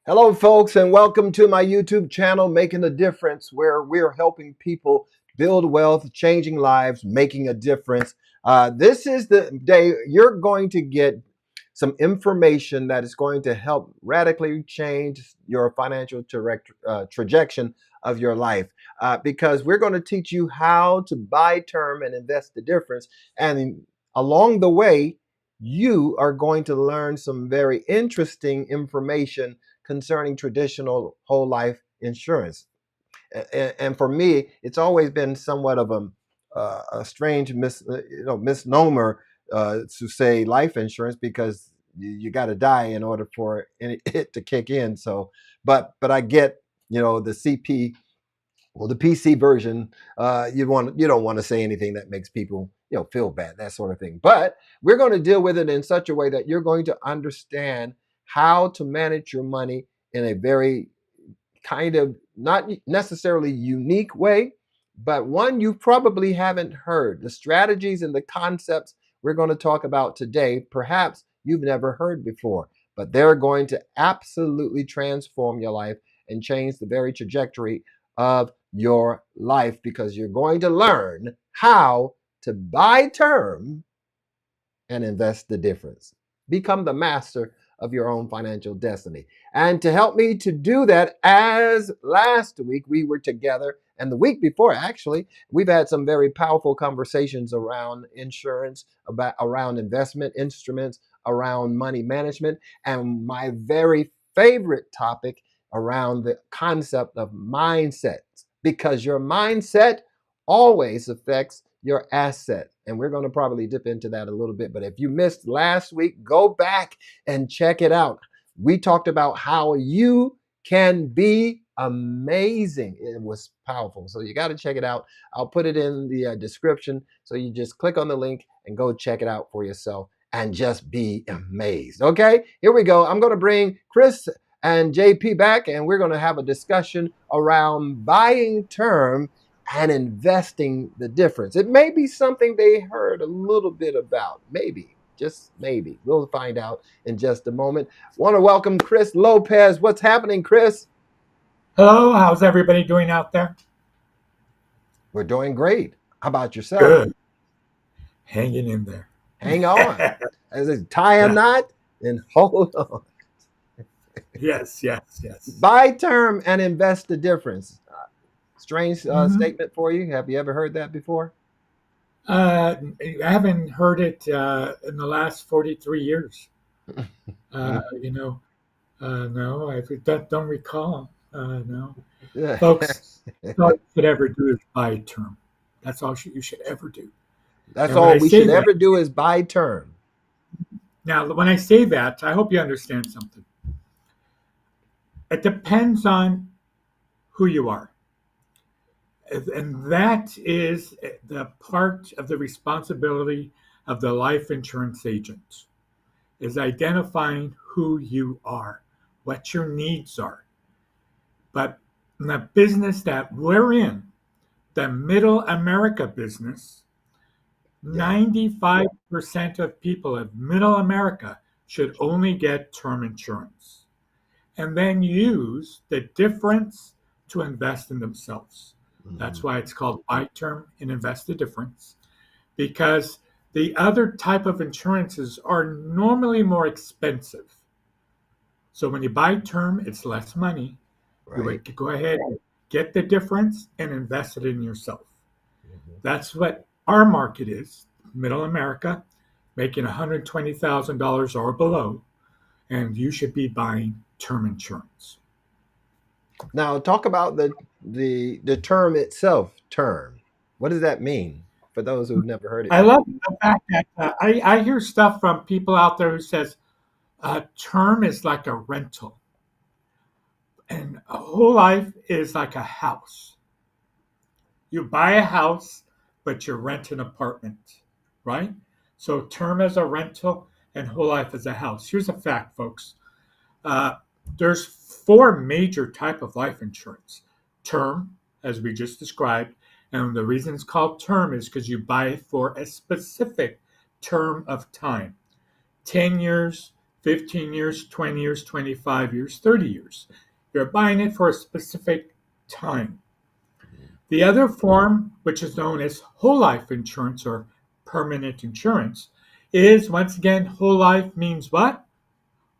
Hello, folks, and welcome to my YouTube channel, Making a Difference, where we're helping people build wealth, changing lives, making a difference. This is the day you're going to get some information that is going to help radically change your financial trajectory of your life. Because we're going to teach you how to buy term and invest the difference. And along the way, you are going to learn some very interesting information concerning traditional whole life insurance. And for me, it's always been somewhat of a strange misnomer to say life insurance because you got to die in order for it to kick in. So, but I get the CP. Well, the PC version, you don't want to say anything that makes people feel bad, that sort of thing. But we're going to deal with it in such a way that you're going to understand how to manage your money in a very kind of not necessarily unique way, but one you probably haven't heard. The strategies and the concepts we're going to talk about today, perhaps you've never heard before, but they're going to absolutely transform your life and change the very trajectory of your life because you're going to learn how to buy term and invest the difference. Become the master of your own financial destiny. And to help me to do that, as last week we were together, and the week before, actually, we've had some very powerful conversations around insurance, around investment instruments, around money management, and my very favorite topic around the concept of mindsets, because your mindset always affects your asset. And we're going to probably dip into that a little bit. But if you missed last week, go back and check it out. We talked about how you can be amazing. It was powerful. So you got to check it out. I'll put it in the description. So you just click on the link and go check it out for yourself and just be amazed. Okay, here we go. I'm going to bring Chris and JP back, and we're going to have a discussion around buying term and investing the difference. It may be something they heard a little bit about. Maybe, just maybe. We'll find out in just a moment. Want to welcome Chris Lopez. What's happening, Chris? Hello, how's everybody doing out there? We're doing great. How about yourself? Good. Hanging in there. Hang on. As I tie a Yeah. knot and hold on. Yes, yes, yes. Buy term and invest the difference. Strange hmm statement for you. Have you ever heard that before? I haven't heard it in the last 43 years. Uh, you know, no, don't recall. No. Folks, that's all you should ever do is buy term. That's all you should ever do. That's And when all I we say should that, ever do is buy term. now, when I say that, I hope you understand something. It depends on who you are. And that is the part of the responsibility of the life insurance agent is identifying who you are, what your needs are. But in the business that we're in, the middle America business, Yeah. 95% of people of middle America should only get term insurance and then use the difference to invest in themselves. That's Mhm. why it's called buy term and invest the difference, because the other type of insurances are normally more expensive. So when you buy term, it's less money. You Right. would go ahead and get the difference and invest it in yourself. Mhm. That's what our market is, middle America, making $120,000 or below, and you should be buying term insurance. Now talk about the term itself. Term. What does that mean for those who've never heard it I before? love the fact that I hear stuff from people out there who says term is like a rental, and a whole life is like a house. You buy a house, but you rent an apartment, right? So term is a rental, and whole life is a house. Here's a fact, folks. Uh, there's four major type of life insurance. Term, as we just described, and the reason it's called term is because you buy it for a specific term of time. 10 years, 15 years, 20 years, 25 years, 30 years. You're buying it for a specific time. The other form, which is known as whole life insurance or permanent insurance, is once again, whole life means what?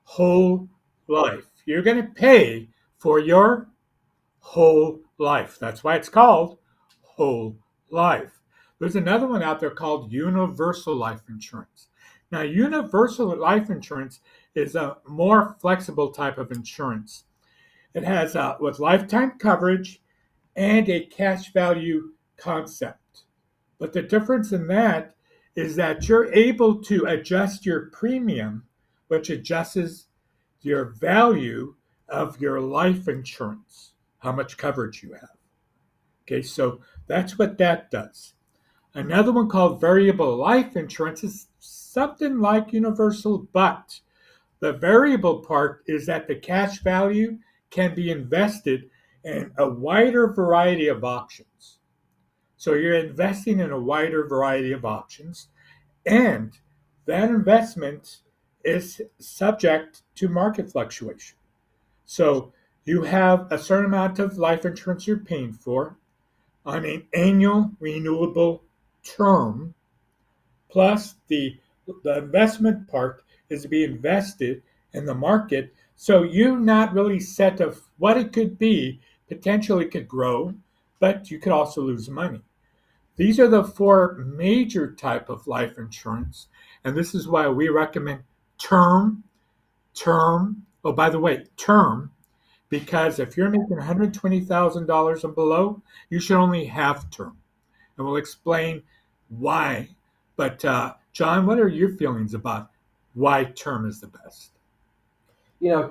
Whole life. You're going to pay for your whole life. That's why it's called whole life. There's another one out there called universal life insurance. Now, universal life insurance is a more flexible type of insurance. It has with lifetime coverage and a cash value concept. But the difference in that is that you're able to adjust your premium, which adjusts your value of your life insurance, how much coverage you have. Okay, so that's what that does. Another one called variable life insurance is something like universal, but the variable part is that the cash value can be invested in a wider variety of options. So you're investing in a wider variety of options, and that investment is subject to market fluctuation. So you have a certain amount of life insurance you're paying for on an annual renewable term, plus the investment part is to be invested in the market. So you're not really set of what it could be. Potentially it could grow, but you could also lose money. These are the four major type of life insurance, and this is why we recommend term, term. Oh, by the way, term, because if you're making $120,000 and below, you should only have term, and we'll explain why. But John, what are your feelings about why term is the best?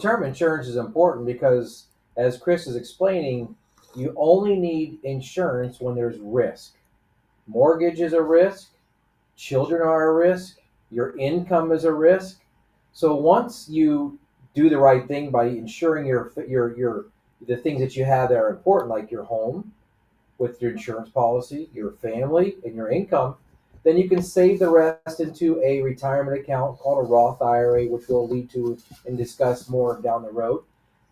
Term insurance is important because, as Chris is explaining, you only need insurance when there's risk. Mortgage is a risk, children are a risk, your income is a risk. So once you do the right thing by insuring your the things that you have that are important, like your home with your insurance policy, your family, and your income, then you can save the rest into a retirement account called a Roth IRA, which we'll lead to and discuss more down the road.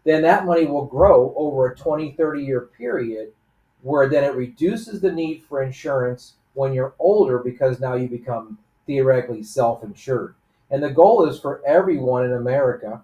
Then that money will grow over a 20, 30-year period, where then it reduces the need for insurance when you're older because now you become theoretically self-insured. And the goal is for everyone in America,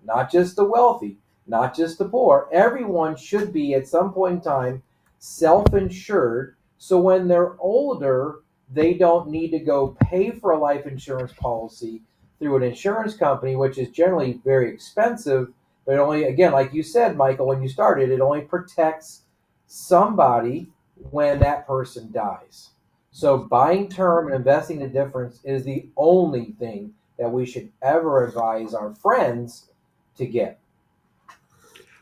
not just the wealthy, not just the poor, everyone should be at some point in time self-insured, so when they're older, they don't need to go pay for a life insurance policy through an insurance company, which is generally very expensive. But it only, again, like you said, Michael, when you started, it only protects somebody when that person dies. So buying term and investing the difference is the only thing that we should ever advise our friends to get.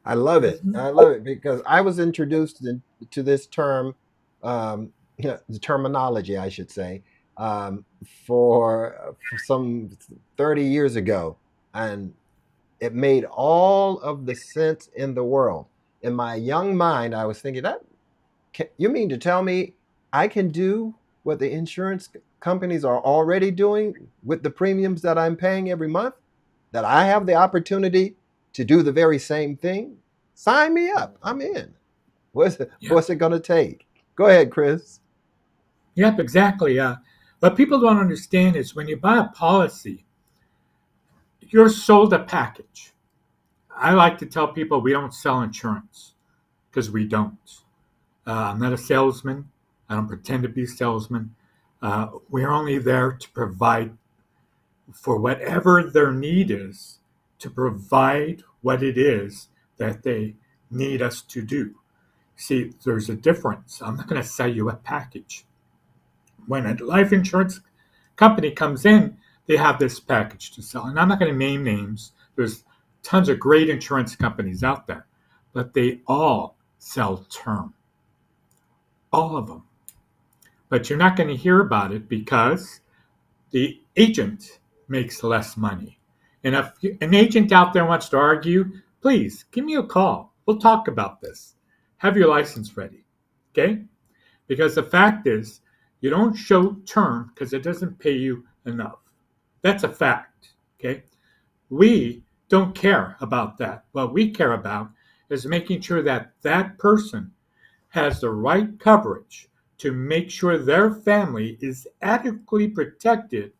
I love it. Mhm. I love it because I was introduced to this term, the terminology, I should say, for some 30 years ago, and it made all of the sense in the world. In my young mind, I was thinking that you mean to tell me I can do what the insurance companies are already doing with the premiums that I'm paying every month? That I have the opportunity to do the very same thing? Sign me up. I'm in. Yep, What's it going to take? Go ahead, Chris. yep, exactly. What people don't understand is when you buy a policy, you're sold a package. I like to tell people we don't sell insurance because we don't. I'm not a salesman. I don't pretend to be a salesman. We're only there to provide for whatever their need is, to provide what it is that they need us to do. See, there's a difference. I'm not going to sell you a package. When a life insurance company comes in, they have this package to sell. And I'm not going to name names. There's tons of great insurance companies out there, but they all sell term, all of them. But you're not going to hear about it because the agent makes less money. And if an agent out there wants to argue, please give me a call. We'll talk about this. Have your license ready. Okay? Because the fact is, you don't show term because it doesn't pay you enough. That's a fact. Okay? We don't care about that. What we care about is making sure that that person has the right coverage to make sure their family is adequately protected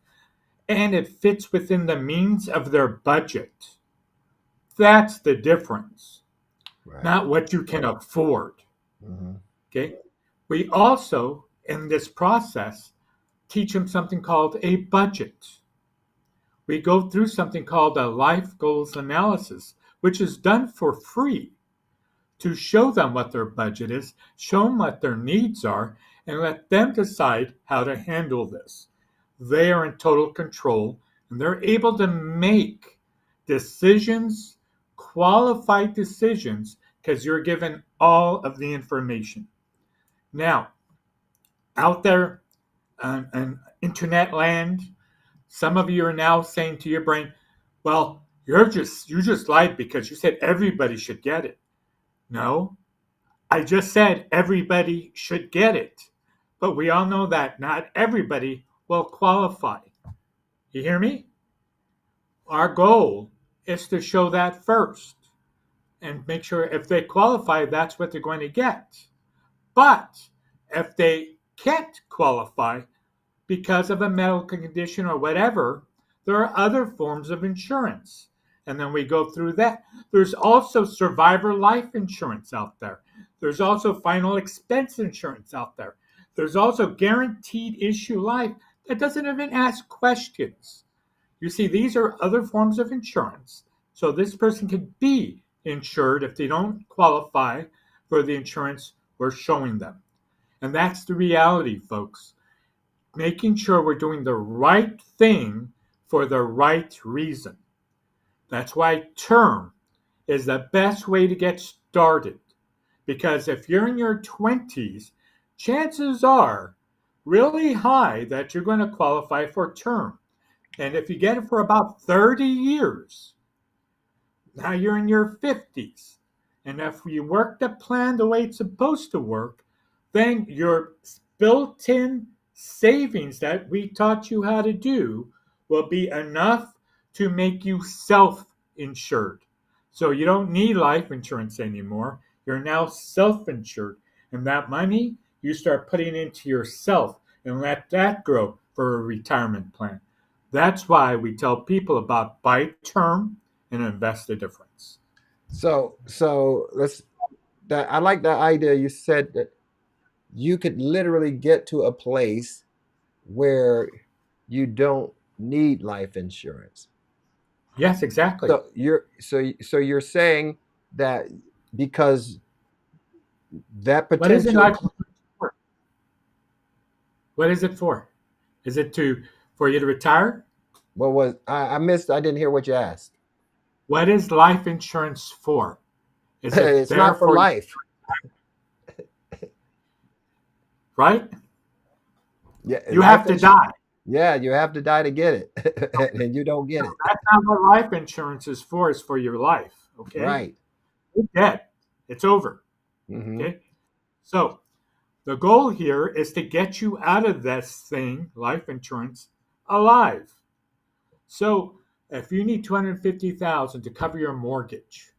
and it fits within the means of their budget. That's the difference, Right. not what you can afford. Hmm. Okay. We also, in this process, teach them something called a budget. We go through something called a life goals analysis, which is done for free to show them what their budget is, show them what their needs are, and let them decide how to handle this. They are in total control and they're able to make decisions, qualified decisions, because you're given all of the information. Now, out there on internet land, some of you are now saying to your brain, well, you just lied because you said everybody should get it. No, I just said everybody should get it. But we all know that not everybody will qualify. You hear me? Our goal is to show that first and make sure if they qualify, that's what they're going to get. But if they can't qualify because of a medical condition or whatever, there are other forms of insurance. And then we go through that. There's also survivor life insurance out there. There's also final expense insurance out there. There's also guaranteed issue life that doesn't even ask questions. You see, these are other forms of insurance. So this person could be insured if they don't qualify for the insurance we're showing them. And that's the reality, folks. Making sure we're doing the right thing for the right reason. That's why term is the best way to get started. Because if you're in your 20s, chances are really high that you're going to qualify for term. And if you get it for about 30 years, now you're in your 50s. And if you work the plan the way it's supposed to work, then your built in savings that we taught you how to do will be enough to make you self insured. So you don't need life insurance anymore. You're now self insured. And that money you start putting into yourself and let that grow for a retirement plan. That's why we tell people about buy term and invest the difference. So let's that I like that idea. You said that you could literally get to a place where you don't need life insurance. Yes, exactly. So you're saying that because that What is it potential. life insurance for? What is it for? Is it to for you to retire? What was I missed? I didn't hear what you asked. What is life insurance for? Is it It's there not for for you, life. right? Yeah, You life have to insurance. die. Yeah, you have to die to get it, and you don't get it. That's not what life insurance is for. It's for your life. Okay, Right. you're dead. It's over. Hmm. Okay, so the goal here is to get you out of this thing, life insurance, alive. So if you need 250,000 to cover your mortgage,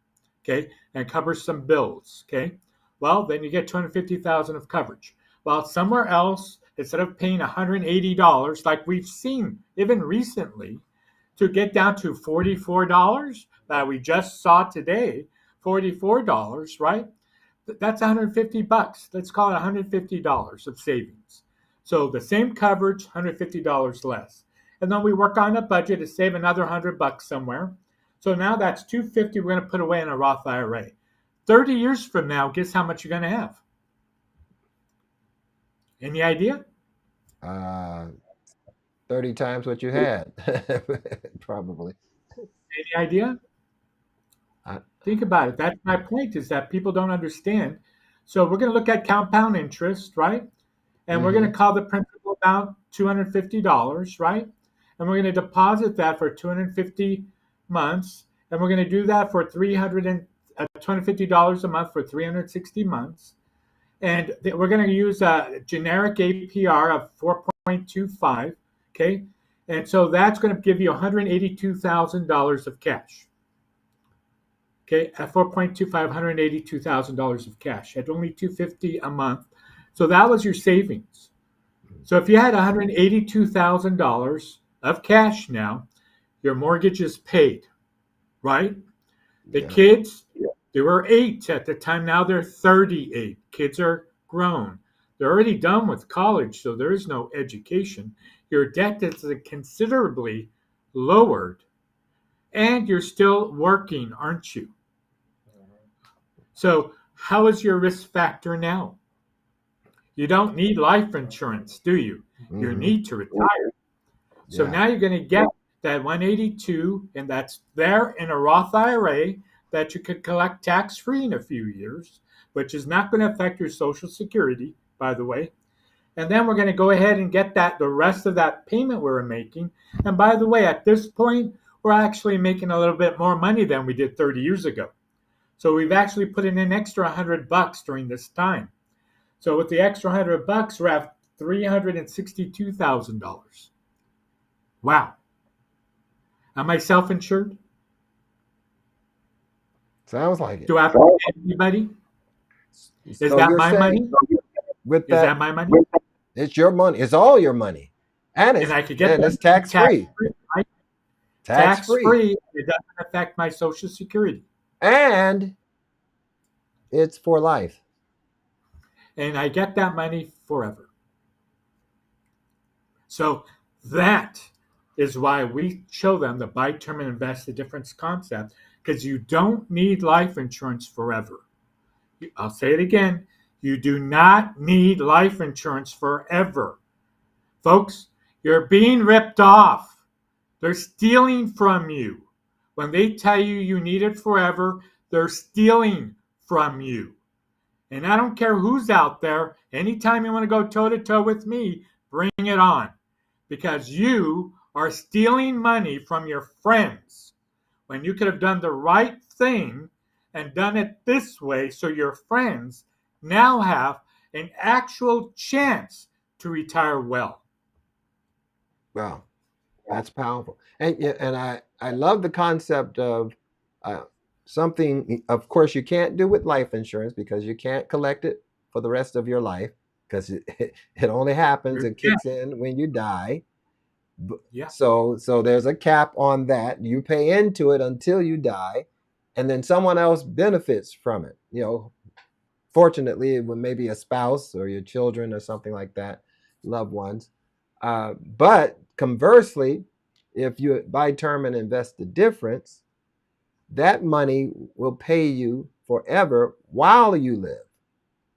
okay, and cover some bills, okay, well then you get 250,000 of coverage. Well, somewhere else, instead of paying $180, like we've seen even recently, to get down to $44 that we just saw today, $44, right? That's 150 bucks. Let's call it $150 of savings. So the same coverage, $150 less. And then we work on a budget to save another 100 bucks somewhere. So now that's 250 we're going to put away in a Roth IRA. 30 years from now, guess how much you're going to have? Any idea? uh 30 times what you had. Probably. Any idea? I, Think about it. That's my point is that people don't understand. So we're going to look at compound interest, right? And we're going to hmm call the principal amount $250, right? And we're going to deposit that for 250 months, and we're going to do that for $250 a month for 360 months. And we're going to use a generic APR of 4.25, okay? And so that's going to give you $182,000 of cash. Okay, at 4.25, $182,000 of cash at only $250 a month. So that was your savings. So if you had $182,000 of cash now, your mortgage is paid, right? The Yeah. kids, they were 8 at the time. Now they're 38. Kids are grown. They're already done with college, so there is no education. Your debt is considerably lowered, and you're still working, aren't you? So how is your risk factor now? You don't need life insurance, do you? You Mhm. need to retire. So Yeah. now you're going to get that 182, and that's there in a Roth IRA that you could collect tax-free in a few years, which is not going to affect your Social Security, by the way. And then we're going to go ahead and get the rest of that payment we were making. And by the way, at this point, we're actually making a little bit more money than we did 30 years ago. So we've actually put in an extra $100 during this time. So with the extra $100, we're at $362,000. Wow. Am I self-insured? Sounds like it. Do I have to pay anybody? Is So that you're my saying money? with Is that, that my money? it's your money. It's all your money, and And it's I could get and that it's tax free. tax-free, right? Tax free, Tax-free. It doesn't affect my Social Security. and it's for life. And I get that money forever. So that is why we show them the buy term and invest the difference concept, because you don't need life insurance forever. I'll say it again. You do not need life insurance forever. Folks, you're being ripped off. They're stealing from you. When they tell you you need it forever, they're stealing from you. And I don't care who's out there. Anytime you want to go toe to toe with me, bring it on. Because you are stealing money from your friends when you could have done the right thing and done it this way so your friends now have an actual chance to retire well. Wow, that's powerful. And I love the concept of uh, something. Of course, you can't do with life insurance because you can't collect it for the rest of your life because it only happens and kicks in when you die. Yeah. So there's a cap on that. You pay into it until you die, and then someone else benefits from it. Fortunately, it would maybe a spouse or your children or something like that, loved ones. But conversely, if you buy term and invest the difference, that money will pay you forever while you live,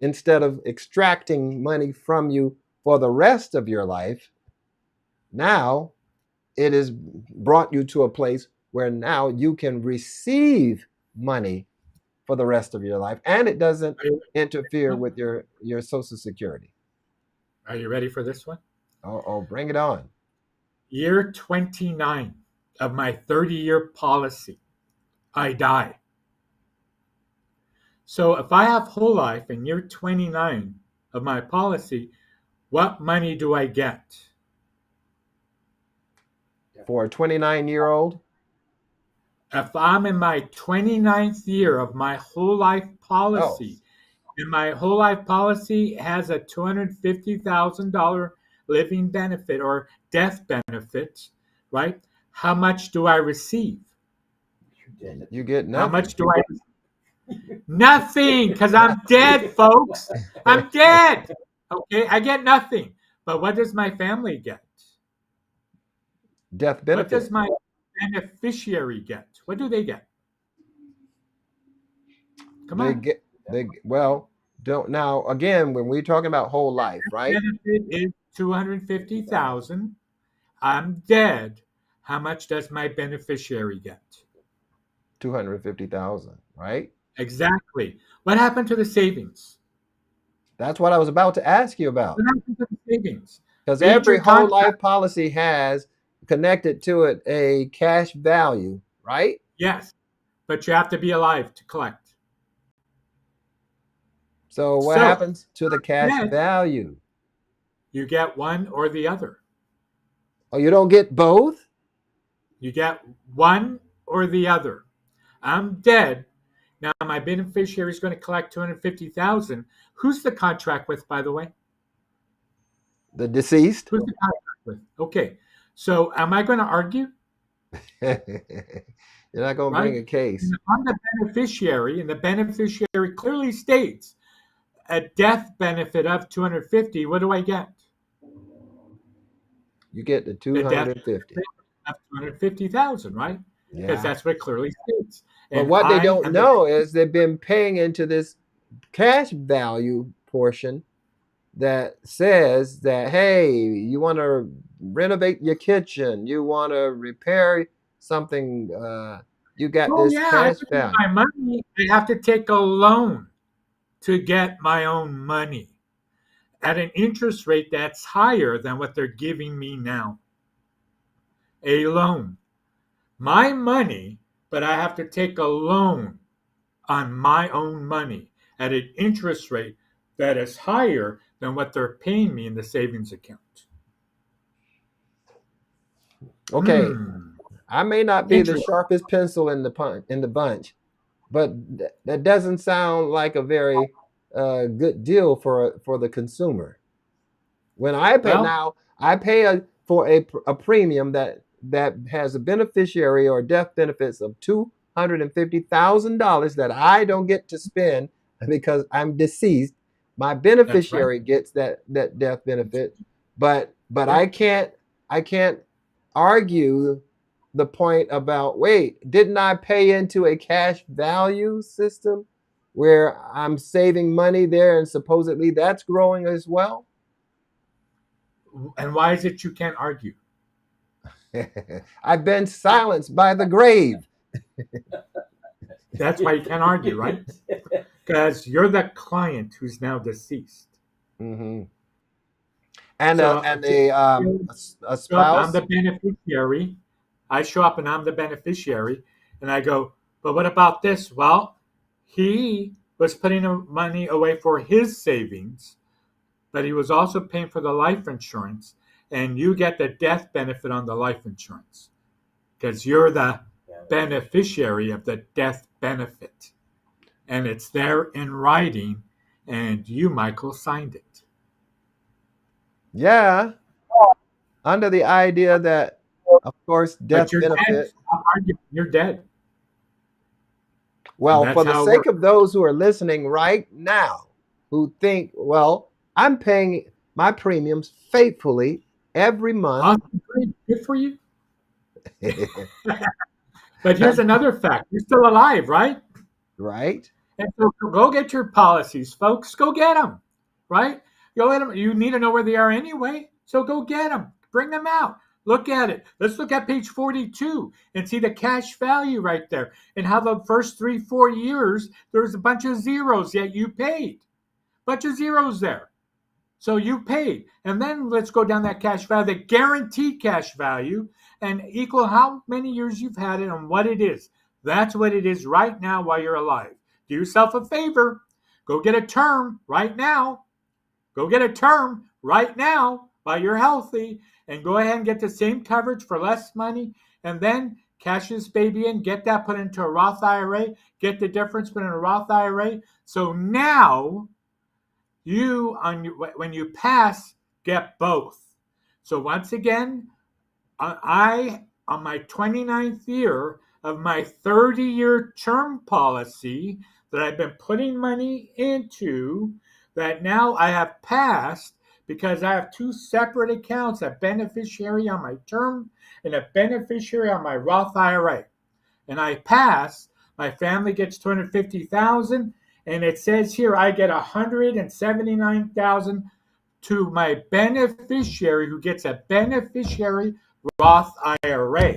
instead of extracting money from you for the rest of your life. Now it has brought you to a place where now you can receive money for the rest of your life, and it doesn't interfere with your Social Security. Are you ready for this one? Oh, bring it on. Year 29 of my 30-year policy, I die. So if I have whole life in year 29 of my policy, what money do I get? For a 29-year-old? If I'm in my 29th year of my whole life policy, and my whole life policy has a $250,000 living benefit or death benefit, right? How much do I receive? You get nothing. How much do I receive? Nothing, because I'm dead, folks. I'm dead. Okay, I get nothing. But what does my family get? Death What benefit. does my beneficiary get? What do they get? Come They on. get well, don't now again when we're talking about whole life, right? Benefit is 250,000. I'm dead. How much does my beneficiary get? 250,000, right? Exactly. What happened to the savings? That's what I was about to ask you about. What happened to the savings? Because Read every your whole contract. life policy has connected to it a cash value, right? Yes, but you have to be alive to collect. So what So, happens to the cash dead, value? you get one or the other. Oh, you don't get both? You get one or the other. I'm dead. Now my beneficiary is going to collect 250,000. Who's the contract with, by the way? The deceased? Who's the contract with? Okay. So am I going to argue? You're not going to bring Right? a case. And I'm the beneficiary, and the beneficiary clearly states a death benefit of 250. What do I get? You get the The death 250. benefit of 250,000, right? Because Yeah. that's what it clearly states. But And what they I don't am the know is they've been paying into this cash value portion that says that, hey, you want to renovate your kitchen, you want to repair something, you got oh this yeah, I cash don't need value. my money. I have to take a loan to get my own money at an interest rate that's higher than what they're giving me now. A loan. My money, but I have to take a loan on my own money at an interest rate that is higher than what they're paying me in the savings account. Okay, Hmm. I may not be the Interesting. sharpest pencil in the bunch, but that doesn't sound like a very good deal for the consumer. When I pay Well, now, I pay for a premium that has a beneficiary or death benefits of $250,000 that I don't get to spend because I'm deceased. My that's right. beneficiary gets that death benefit, but Right. I can't argue the point about, wait, didn't I pay into a cash value system where I'm saving money there and supposedly that's growing as well? And why is it you can't argue? I've been silenced by the grave. That's why you can't argue, right? Because you're the client who's now deceased. Hmm. And So a show up, I'm spouse. the beneficiary. I show up and I'm the beneficiary. And I go, but what about this? Well, he was putting money away for his savings, but he was also paying for the life insurance. And you get the death benefit on the life insurance because you're the beneficiary of the death benefit. And it's there in writing. And you, Michael, signed it. Yeah, under the idea that, of course, death But you're dead. benefit. Stop arguing. You're dead. And Well, that's for the how it sake works. of those who are listening right now, who think, well, I'm paying my premiums faithfully every month. Awesome. Great. Good for you. But here's another fact. You're still alive, right? Right? And so go get your policies, folks. Go get them, right? Go get them. You need to know where they are anyway. So go get them. Bring them out. Look at it. Let's look at page 42 and see the cash value right there and how the first 3, 4 years, there's a bunch of zeros, yet you paid. Bunch of zeros there. So you paid. And then let's go down that cash value, the guaranteed cash value, and equal how many years you've had it and what it is. That's what it is right now while you're alive. Do yourself a favor. Go get a term right now. Go get a term right now while you're healthy and go ahead and get the same coverage for less money. And then cash this baby in, get that put into a Roth IRA, get the difference put in a Roth IRA. So now you when you pass get both. So once again, I on my 29th year of my 30-year term policy that I've been putting money into, that now I have passed because I have two separate accounts, a beneficiary on my term and a beneficiary on my Roth IRA. And I pass, my family gets 250,000, and it says here I get 179,000 to my beneficiary who gets a beneficiary Roth IRA.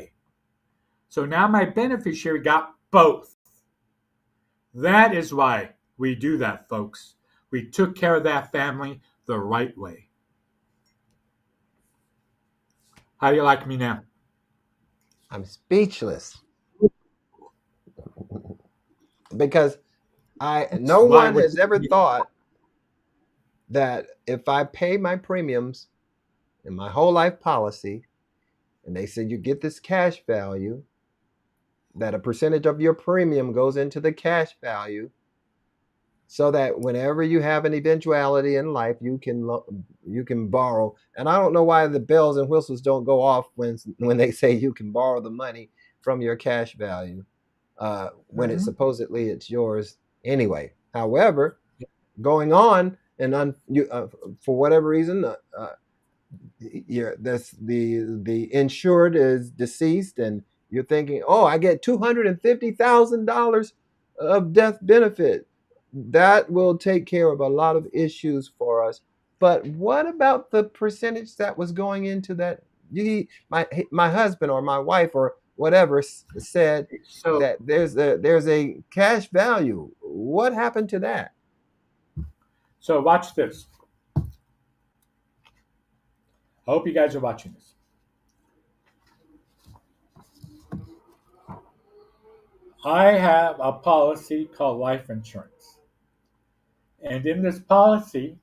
So now my beneficiary got both. That is why we do that, folks. We took care of that family the right way. How do you like me now? I'm speechless because no Why one would has ever you? thought that if I pay my premiums in my whole life policy And they said you get this cash value, that a percentage of your premium goes into the cash value, so that whenever you have an eventuality in life, you can borrow. And I don't know why the bells and whistles don't go off when they say you can borrow the money from your cash value, when it's supposedly it's yours anyway. However, going on and for whatever reason, the insured is deceased, and you're thinking, oh, I get $250,000 of death benefit. That will take care of a lot of issues for us. But what about the percentage that was going into that? My husband or my wife or whatever said So, that there's a cash value. What happened to that? so watch this. I hope you guys are watching this. I have a policy called life insurance. And in this policy,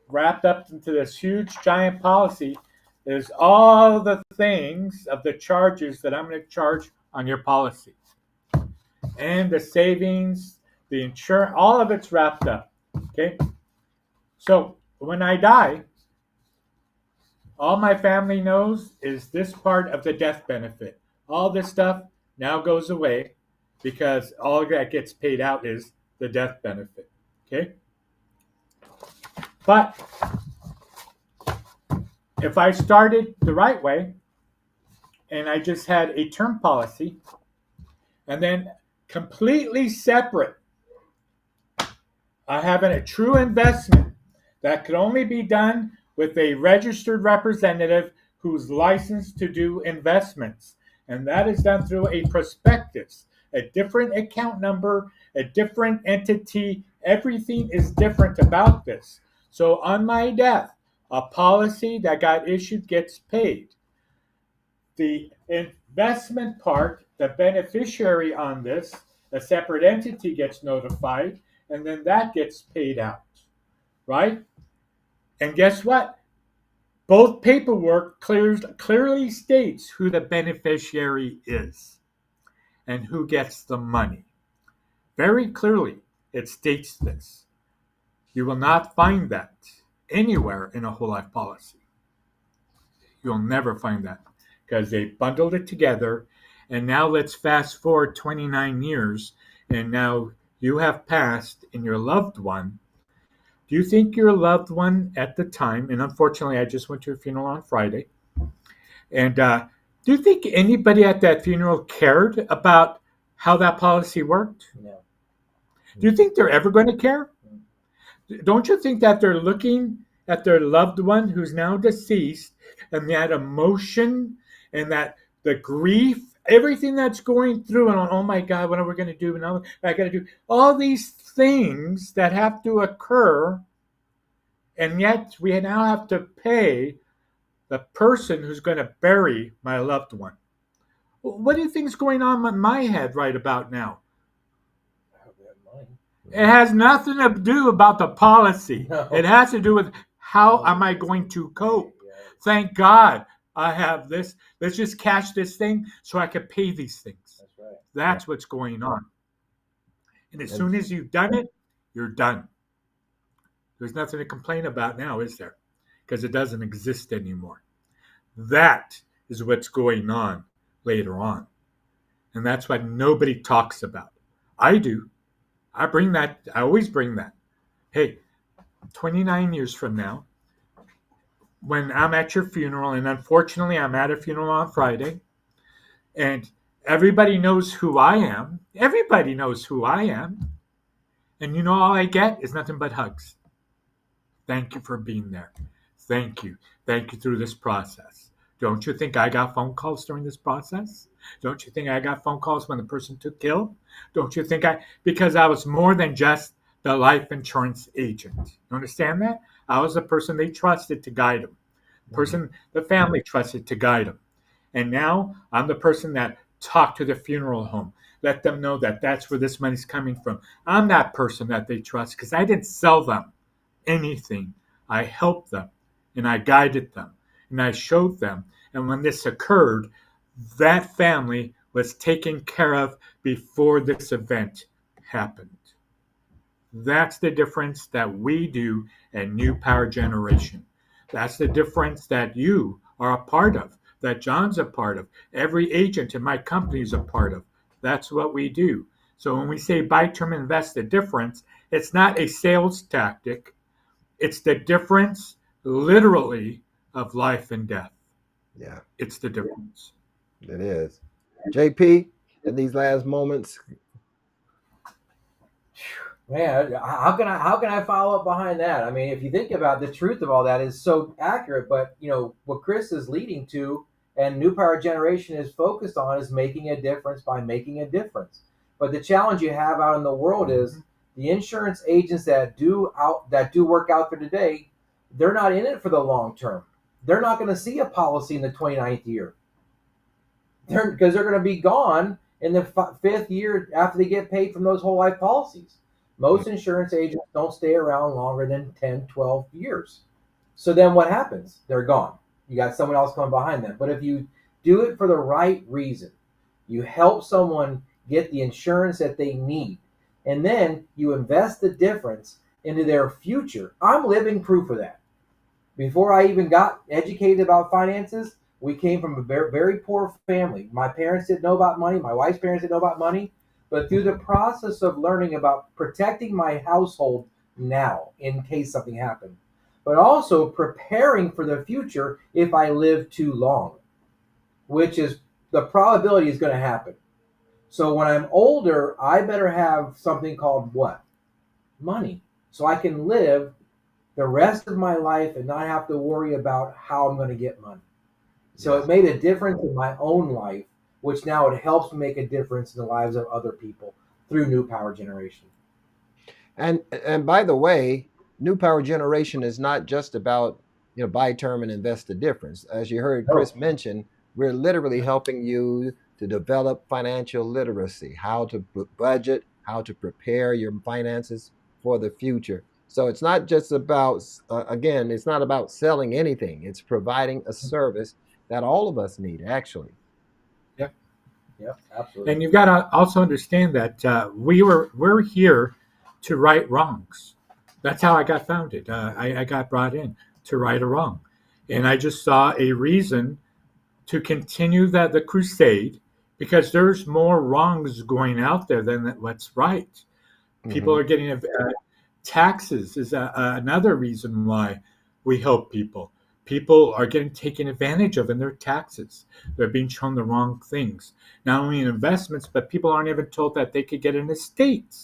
wrapped up into this huge giant policy, is all the things of the charges that I'm going to charge on your policy. And the savings, the insurance, all of it's wrapped up. Okay? So when I die, all my family knows is this part of the death benefit. All this stuff now goes away because all that gets paid out is the death benefit. Okay? But if I started the right way and I just had a term policy and then completely separate, I have a true investment that could only be done with a registered representative who's licensed to do investments. And that is done through a prospectus, a different account number, a different entity. Everything is different about this. So on my death, a policy that got issued gets paid. The investment part, the beneficiary on this, a separate entity gets notified, and then that gets paid out, right? And guess what? Both paperwork clearly states who the beneficiary is and who gets the money. Very clearly, it states this. You will not find that anywhere in a whole life policy. You'll never find that because they bundled it together. And now let's fast forward 29 years, and now you have passed and your loved one. Do you think your loved one at the time, and unfortunately I just went to a funeral on Friday, and do you think anybody at that funeral cared about how that policy worked? No. Do you think they're ever going to care? Don't you think that they're looking at their loved one who's now deceased, and that emotion and that the grief, everything that's going through, and oh my God, what are we going to do? And I got to do all these things that have to occur, and yet we now have to pay the person who's going to bury my loved one. What do you think is going on in my head right about now? It has nothing to do about the policy. No. It has to do with how am I going to cope? Thank God I have this. Let's just cash this thing so I can pay these things. That's right. That's what's going on. And as soon as you've done it, you're done. There's nothing to complain about now, is there? Because it doesn't exist anymore. That is what's going on later on. And that's what nobody talks about. I do. I bring that. I always bring that. Hey, 29 years from now, when I'm at your funeral, and unfortunately I'm at a funeral on Friday, and everybody knows who I am. Everybody knows who I am. And you know all I get is nothing but hugs. Thank you for being there. Thank you. Thank you through this process. Don't you think I got phone calls during this process? Don't you think I got phone calls when the person took ill? Don't you think because I was more than just the life insurance agent. You understand that? I was the person they trusted to guide them. The family trusted to guide them. And now I'm the person that talked to the funeral home. Let them know that that's where this money's coming from. I'm that person that they trust because I didn't sell them anything. I helped them and I guided them and I showed them. And when this occurred, that family was taken care of before this event happened. That's the difference that we do in New Power Generation. That's the difference that you are a part of, that John's a part of, every agent in my company is a part of. That's what we do. So when we say buy term invest the difference, it's not a sales tactic. It's the difference literally of life and death. Yeah, It's the difference. it is. JP, in these last moments, Man, how can I follow up behind that? I mean, if you think about it, the truth of all that is so accurate, but what Chris is leading to and New Power Generation is focused on is making a difference by making a difference. But the challenge you have out in the world is the insurance agents that do work out there today, they're not in it for the long term. They're not going to see a policy in the 29th year. Because they're going to be gone in the fifth year after they get paid from those whole life policies. Most insurance agents don't stay around longer than 10, 12 years. So then what happens? They're gone. You got someone else coming behind them. But if you do it for the right reason, you help someone get the insurance that they need, and then you invest the difference into their future. I'm living proof of that. Before I even got educated about finances, we came from a very, very poor family. My parents didn't know about money. My wife's parents didn't know about money. But through the process of learning about protecting my household now in case something happened, but also preparing for the future if I live too long, which is the probability is going to happen. So when I'm older, I better have something called what? Money. So I can live the rest of my life and not have to worry about how I'm going to get money. So it made a difference in my own life, which now it helps make a difference in the lives of other people through New Power Generation. and by the way, New Power Generation is not just about buy term and invest the difference. As you heard No. Chris mention, we're literally helping you to develop financial literacy, how to budget, how to prepare your finances for the future. So it's not just about again, it's not about selling anything. It's providing a service that all of us need, actually. Yeah. Yep, absolutely. And you've got to also understand that we're here to right wrongs. That's how I got founded. I got brought in to right a wrong, and I just saw a reason to continue the crusade because there's more wrongs going out there than what's right. People Hmm. are getting taxes is another reason why we help people. People are getting taken advantage of in their taxes. They're being shown the wrong things, not only in investments, but people aren't even told that they could get an estate.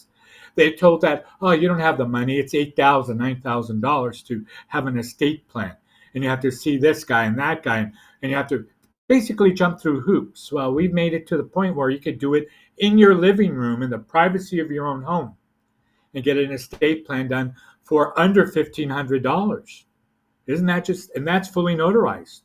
They're told that, oh, you don't have the money. It's $8,000, $9,000 to have an estate plan. And you have to see this guy and that guy, and you have to basically jump through hoops. Well, we've made it to the point where you could do it in your living room in the privacy of your own home and get an estate plan done for under $1,500. Isn't that just, and that's fully notarized.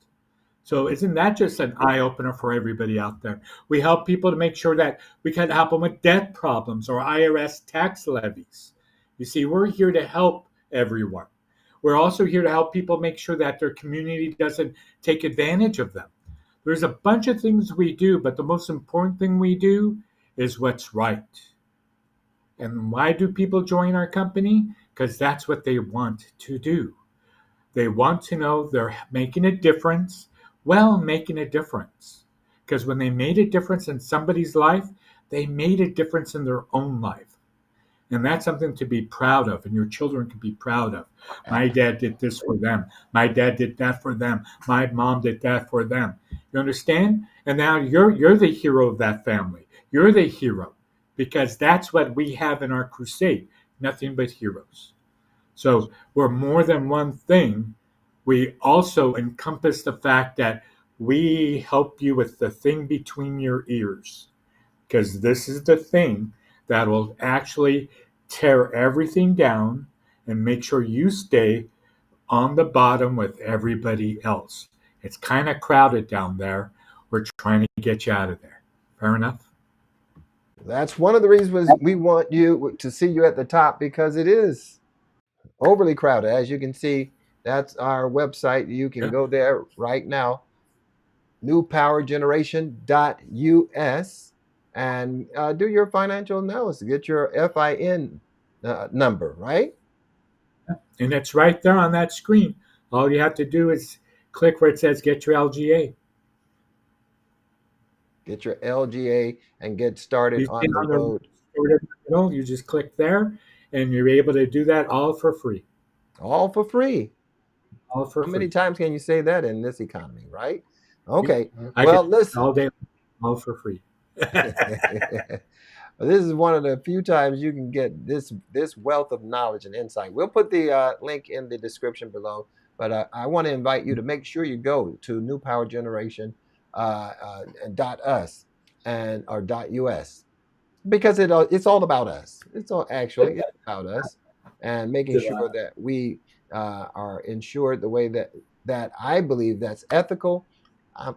So isn't that just an eye opener for everybody out there? We help people to make sure that we can help them with debt problems or IRS tax levies. You see, we're here to help everyone. We're also here to help people make sure that their community doesn't take advantage of them. There's a bunch of things we do, but the most important thing we do is what's right. And why do people join our company? Because that's what they want to do. They want to know they're making a difference, making a difference. Because when they made a difference in somebody's life, they made a difference in their own life. And that's something to be proud of, and your children can be proud of. My dad did this for them. My dad did that for them. My mom did that for them. You understand? And now you're the hero of that family. You're the hero because that's what we have in our crusade. Nothing but heroes. So we're more than one thing. We also encompass the fact that we help you with the thing between your ears because this is the thing that will actually tear everything down and make sure you stay on the bottom with everybody else. It's kind of crowded down there. We're trying to get you out of there. Fair enough? That's one of the reasons we want you to see you at the top, because it is overly crowded. As you can see, that's our website. You can Yeah. go there right now. newpowergeneration.us and do your financial analysis. Get your FIN number, right? And it's right there on that screen. All you have to do is click where it says get your LGA. Get your LGA and get started You see on the on the road. sort of middle, you just click there, and you're able to do that all for free. All for free. All for How many free. times can you say that in this economy, right? Okay. I could Well, do it all listen. day, all for free. This is one of the few times you can get this wealth of knowledge and insight. We'll put the link in the description below, but I want to invite you to make sure you go to New Power Generation dot us and or dot us, because it's all about us. It's all actually it's about us and making sure that we are insured the way that I believe that's ethical.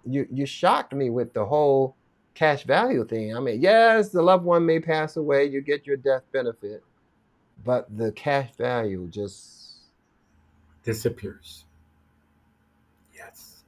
You shocked me with the whole cash value thing. I mean, yes, the loved one may pass away, you get your death benefit, but the cash value just Disappears. Yes.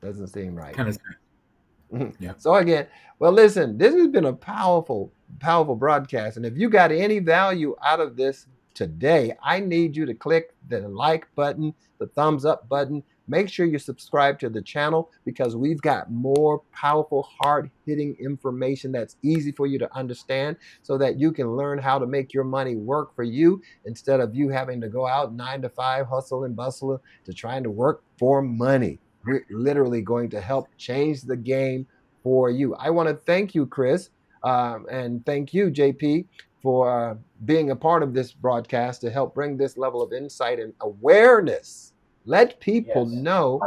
doesn't seem right. Kind of sad. Yeah. So again, well, listen, this has been a powerful, powerful broadcast. And if you got any value out of this today, I need you to click the like button, the thumbs up button. Make sure you subscribe to the channel because we've got more powerful, hard-hitting information that's easy for you to understand so that you can learn how to make your money work for you instead of you having to go out 9 to 5, hustle and bustle to trying to work for money. We're literally going to help change the game for you. I want to thank you, Chris, and thank you, JP, for being a part of this broadcast to help bring this level of insight and awareness. Let people know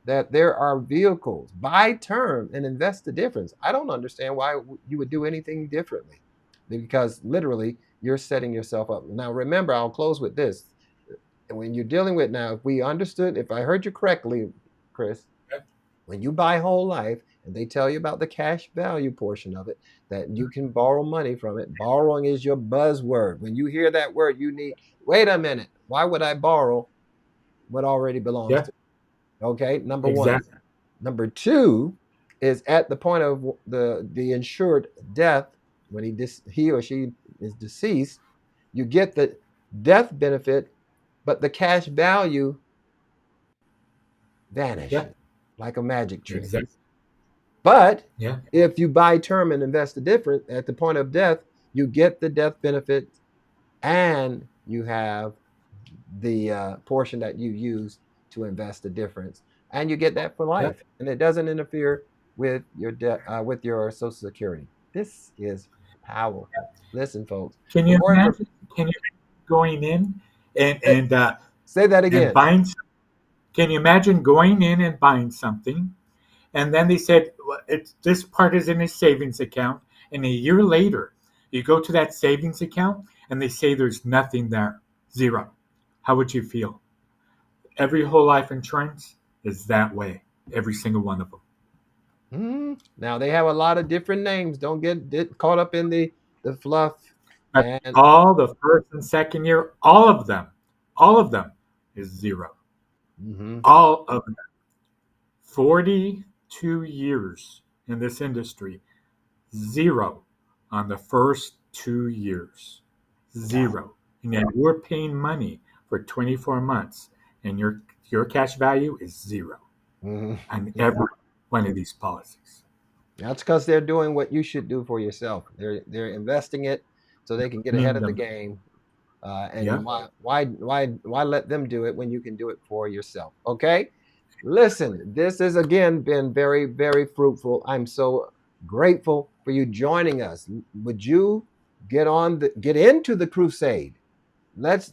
that there are vehicles. Buy term and invest the difference. I don't understand why you would do anything differently because literally you're setting yourself up. Now, remember, I'll close with this. When you're dealing with now, if I heard you correctly, Chris, when you buy whole life and they tell you about the cash value portion of it, that you can borrow money from it. Borrowing is your buzzword. When you hear that word, you need, wait a minute, why would I borrow what already belongs to me? Okay, number one. Number two is at the point of the insured death, when he or she is deceased, you get the death benefit, but the cash value vanishes like a magic trick. But if you buy term and invest the difference at the point of death, you get the death benefit and you have the portion that you use to invest the difference, and you get that for life, and it doesn't interfere with your with your Social Security. This is powerful. Listen, folks. Can you imagine going in and say that again? And buying? Can you imagine going in and buying something, and then they said, well, this part is in a savings account, and a year later, you go to that savings account, and they say there's nothing there, zero. How would you feel? Every whole life insurance is that way, every single one of them. Now they have a lot of different names. Don't get caught up in the fluff. And all the first and second year, all of them is zero. All of them. 42 years in this industry, zero on the first 2 years, zero. And yet we're paying money for 24 months, and your cash value is zero on every one of these policies. That's because they're doing what you should do for yourself. They're investing it so they can get ahead of the game. And why let them do it when you can do it for yourself? Okay. Listen, this has again been very, very fruitful. I'm so grateful for you joining us. Would you get into the crusade? Let's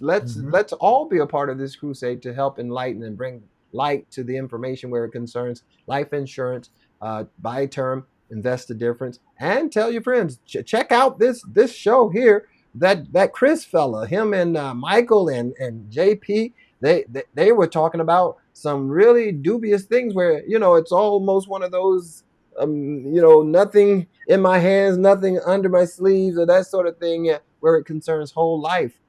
all be a part of this crusade to help enlighten and bring light to the information where it concerns life insurance, buy term, invest the difference, and tell your friends. Check out this show here. That Chris fella, him and Michael and JP, they were talking about some really dubious things where it's almost one of those nothing in my hands, nothing under my sleeves, or that sort of thing, where it concerns whole life.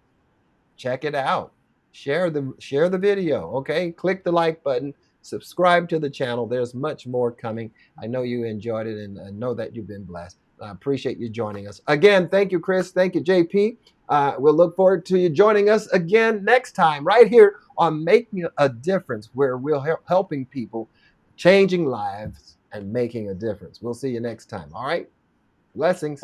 Check it out. Share the video. Okay, click the like button. Subscribe to the channel. There's much more coming. I know you enjoyed it, and I know that you've been blessed. I appreciate you joining us. Again, thank you, Chris. Thank you, JP. We'll look forward to you joining us again next time right here on Making a Difference, where we're helping people, changing lives, and making a difference. We'll see you next time. All right? Blessings.